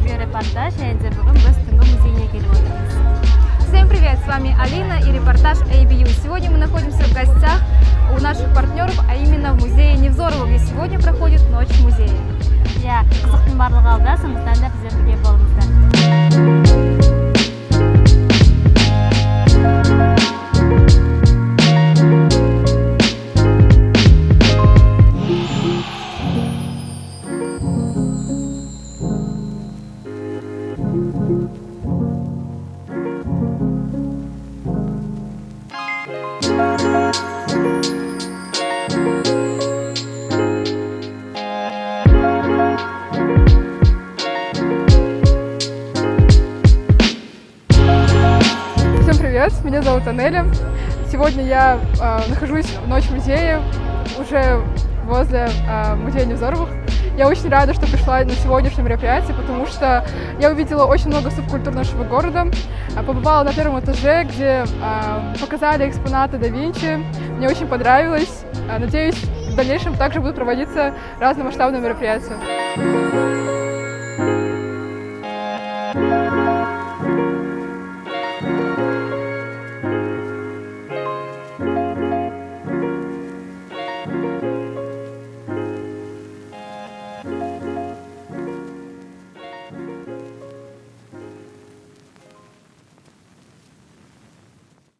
видеорепортаж. Бүгін біз түнгі музейіне келіп отырмыз. Всем привет! С вами Алина и репортаж ABU. Сегодня мы находимся в гостях у наших партнеров, а именно в музее Невзорова, где сегодня проходит Ночь музея. Я қызықтың барлығы алда, сондықтан да біздер бірге болыңыздар. Всем привет! Меня зовут Анеля. Сегодня я нахожусь в Ночь музея, уже возле музея Невзоровых. Я очень рада, что пришла на сегодняшнее мероприятие, потому что я увидела очень много субкультур нашего города. Побывала на первом этаже, где показали экспонаты да Винчи. Мне очень понравилось. Надеюсь, в дальнейшем также будут проводиться разномасштабные мероприятия.